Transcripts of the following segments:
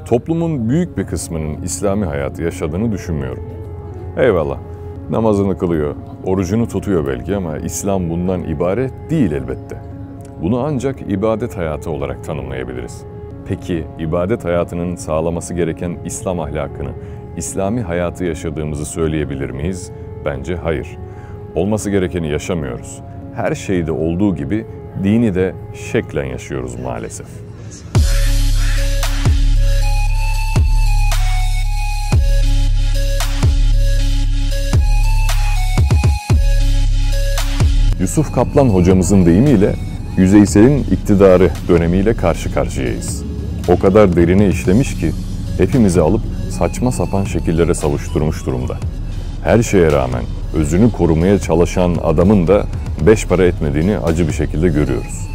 Toplumun büyük bir kısmının İslami hayatı yaşadığını düşünmüyorum. Eyvallah, namazını kılıyor, orucunu tutuyor belki ama İslam bundan ibaret değil elbette. Bunu ancak ibadet hayatı olarak tanımlayabiliriz. Peki ibadet hayatının sağlaması gereken İslam ahlakını, İslami hayatı yaşadığımızı söyleyebilir miyiz? Bence hayır. Olması gerekeni yaşamıyoruz. Her şeyde olduğu gibi dini de şeklen yaşıyoruz maalesef. Yusuf Kaplan hocamızın deyimiyle yüzeyselin iktidarı dönemiyle karşı karşıyayız. O kadar derine işlemiş ki hepimizi alıp saçma sapan şekillere savuşturmuş durumda. Her şeye rağmen özünü korumaya çalışan adamın da beş para etmediğini acı bir şekilde görüyoruz.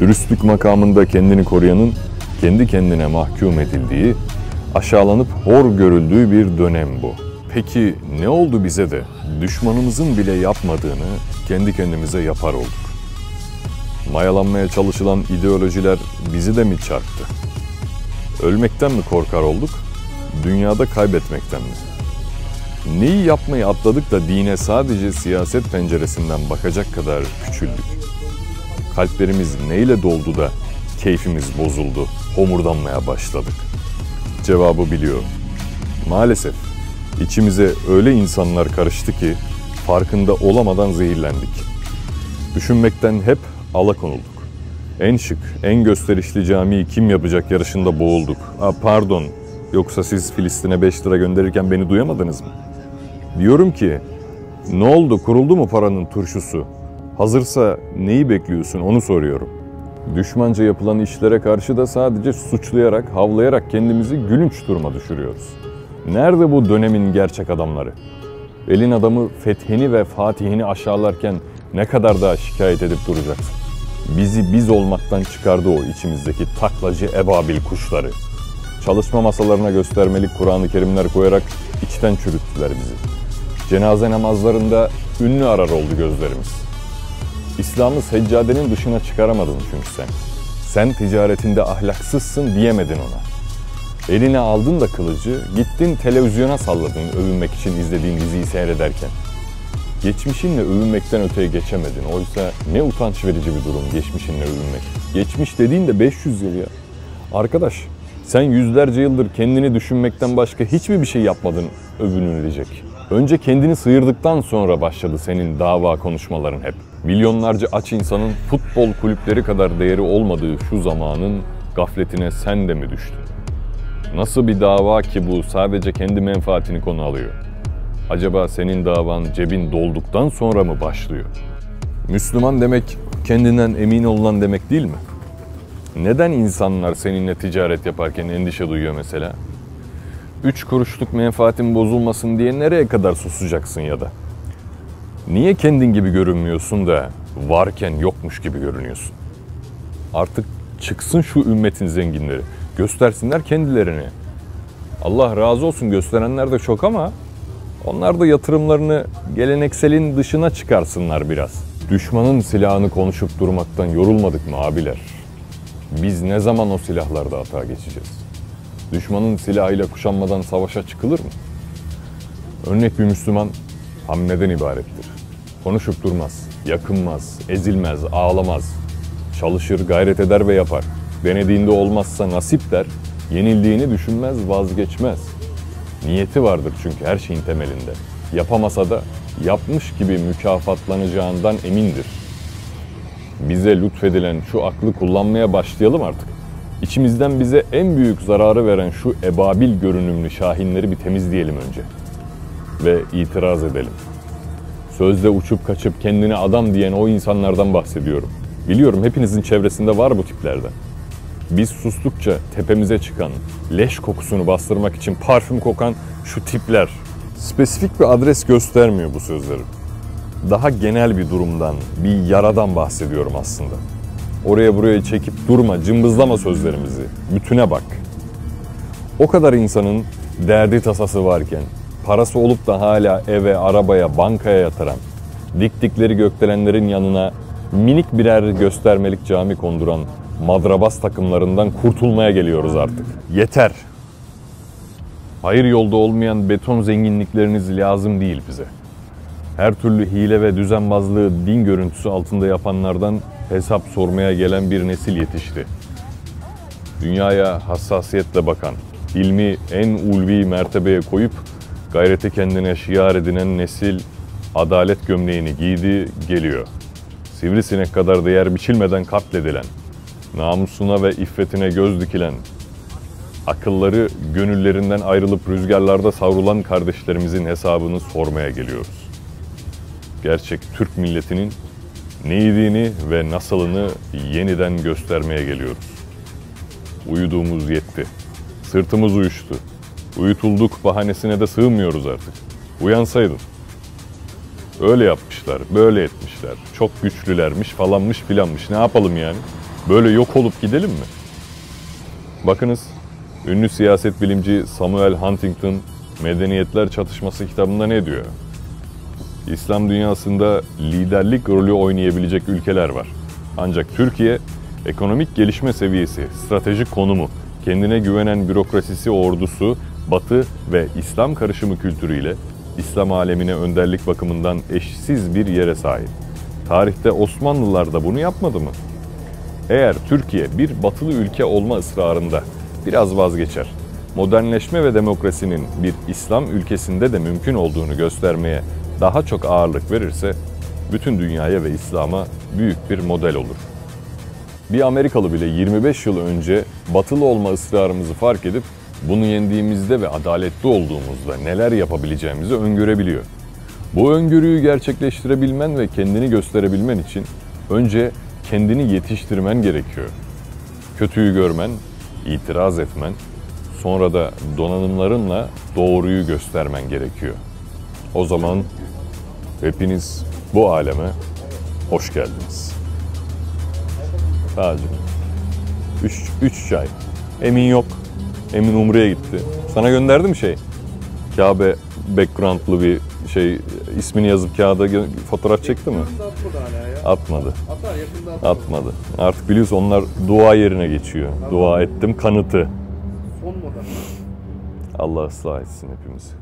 Dürüstlük makamında kendini koruyanın kendi kendine mahkum edildiği, aşağılanıp hor görüldüğü bir dönem bu. Peki ne oldu bize de düşmanımızın bile yapmadığını kendi kendimize yapar olduk? Mayalanmaya çalışılan ideolojiler bizi de mi çarptı? Ölmekten mi korkar olduk? Dünyada kaybetmekten mi? Neyi yapmayı atladık da dine sadece siyaset penceresinden bakacak kadar küçüldük? Kalplerimiz neyle doldu da keyfimiz bozuldu, homurdanmaya başladık? Cevabı biliyorum. Maalesef içimize öyle insanlar karıştı ki farkında olamadan zehirlendik. Düşünmekten hep alakonulduk. En şık, en gösterişli camiyi kim yapacak yarışında boğulduk. Pardon, yoksa siz Filistin'e 5 lira gönderirken beni duyamadınız mı? Diyorum ki, ne oldu, kuruldu mu paranın turşusu? Hazırsa neyi bekliyorsun onu soruyorum. Düşmanca yapılan işlere karşı da sadece suçlayarak, havlayarak kendimizi gülünç duruma düşürüyoruz. Nerede bu dönemin gerçek adamları? Elin adamı fethini ve fatihini aşağılarken ne kadar daha şikayet edip duracaksın? Bizi biz olmaktan çıkardı o içimizdeki taklacı ebabil kuşları. Çalışma masalarına göstermelik Kur'an-ı Kerimler koyarak içten çürüttüler bizi. Cenaze namazlarında ünlü arar oldu gözlerimiz. İslam'ı seccadenin dışına çıkaramadın çünkü sen. Sen ticaretinde ahlaksızsın diyemedin ona. Eline aldın da kılıcı, gittin televizyona salladın övünmek için izlediğin diziyi seyrederken. Geçmişinle övünmekten öteye geçemedin. Oysa ne utanç verici bir durum geçmişinle övünmek. Geçmiş dediğin de 500 yıl ya. Arkadaş, sen yüzlerce yıldır kendini düşünmekten başka hiçbir şey yapmadın övünülecek. Önce kendini sıyırdıktan sonra başladı senin dava konuşmaların hep. Milyonlarca aç insanın futbol kulüpleri kadar değeri olmadığı şu zamanın gafletine sen de mi düştün? Nasıl bir dava ki bu sadece kendi menfaatini konu alıyor? Acaba senin davan cebin dolduktan sonra mı başlıyor? Müslüman demek kendinden emin olunan demek değil mi? Neden insanlar seninle ticaret yaparken endişe duyuyor mesela? 3 kuruşluk menfaatin bozulmasın diye nereye kadar susacaksın ya da? Niye kendin gibi görünmüyorsun da varken yokmuş gibi görünüyorsun? Artık çıksın şu ümmetin zenginleri. Göstersinler kendilerini. Allah razı olsun gösterenler de çok ama onlar da yatırımlarını gelenekselin dışına çıkarsınlar biraz. Düşmanın silahını konuşup durmaktan yorulmadık mı abiler? Biz ne zaman o silahlarda hata geçeceğiz? Düşmanın silahıyla kuşanmadan savaşa çıkılır mı? Örnek bir Müslüman hamleden ibarettir. Konuşup durmaz, yakınmaz, ezilmez, ağlamaz. Çalışır, gayret eder ve yapar. Denediğinde olmazsa nasip der, yenildiğini düşünmez, vazgeçmez. Niyeti vardır çünkü her şeyin temelinde. Yapamasa da yapmış gibi mükafatlanacağından emindir. Bize lütfedilen şu aklı kullanmaya başlayalım artık. İçimizden bize en büyük zararı veren şu ebabil görünümlü şahinleri bir temizleyelim önce. Ve itiraz edelim. Sözde uçup kaçıp kendine adam diyen o insanlardan bahsediyorum. Biliyorum hepinizin çevresinde var bu tiplerden. Biz sustukça tepemize çıkan, leş kokusunu bastırmak için parfüm kokan şu tipler. Spesifik bir adres göstermiyor bu sözlerim. Daha genel bir durumdan, bir yaradan bahsediyorum aslında. Oraya buraya çekip durma, cımbızlama sözlerimizi. Bütüne bak. O kadar insanın derdi tasası varken, parası olup da hala eve, arabaya, bankaya yatıran, diktikleri gökdelenlerin yanına minik birer göstermelik cami konduran madrabas takımlarından kurtulmaya geliyoruz artık. Yeter. Hayır yolda olmayan beton zenginlikleriniz lazım değil bize. Her türlü hile ve düzenbazlığı din görüntüsü altında yapanlardan hesap sormaya gelen bir nesil yetişti. Dünyaya hassasiyetle bakan, ilmi en ulvi mertebeye koyup gayreti kendine şiar edinen nesil adalet gömleğini giydi, geliyor. Sivrisinek kadar değer biçilmeden katledilen, namusuna ve iffetine göz dikilen, akılları gönüllerinden ayrılıp rüzgarlarda savrulan kardeşlerimizin hesabını sormaya geliyoruz. Gerçek Türk milletinin neydiğini ve nasılını yeniden göstermeye geliyoruz. Uyuduğumuz yetti. Sırtımız uyuştu. Uyutulduk bahanesine de sığmıyoruz artık. Uyansaydın. Öyle yapmışlar, böyle etmişler. Çok güçlülermiş, falanmış filanmış. Ne yapalım yani? Böyle yok olup gidelim mi? Bakınız, ünlü siyaset bilimci Samuel Huntington, Medeniyetler Çatışması kitabında ne diyor? İslam dünyasında liderlik rolü oynayabilecek ülkeler var. Ancak Türkiye, ekonomik gelişme seviyesi, stratejik konumu, kendine güvenen bürokrasisi, ordusu, Batı ve İslam karışımı kültürüyle İslam alemine önderlik bakımından eşsiz bir yere sahip. Tarihte Osmanlılar da bunu yapmadı mı? Eğer Türkiye bir batılı ülke olma ısrarında biraz vazgeçer, modernleşme ve demokrasinin bir İslam ülkesinde de mümkün olduğunu göstermeye daha çok ağırlık verirse, bütün dünyaya ve İslam'a büyük bir model olur. Bir Amerikalı bile 25 yıl önce batılı olma ısrarımızı fark edip bunu yendiğimizde ve adaletli olduğumuzda neler yapabileceğimizi öngörebiliyor. Bu öngörüyü gerçekleştirebilmen ve kendini gösterebilmen için önce kendini yetiştirmen gerekiyor. Kötüyü görmen, itiraz etmen, sonra da donanımlarınla doğruyu göstermen gerekiyor. O zaman hepiniz bu aleme hoş geldiniz. Tacım. 3 çay. Emin yok. Emin Umre'ye gitti. Sana gönderdi mi şey? Kabe background'lu bir şey, ismini yazıp kağıda fotoğraf çekti mi? Atmadı hala ya. Atmadı. Atar yakında atar. Atmadı. Artık biliyorsun onlar dua yerine geçiyor. Dua ettim kanıtı. Son model. Allah ıslah etsin hepimizi.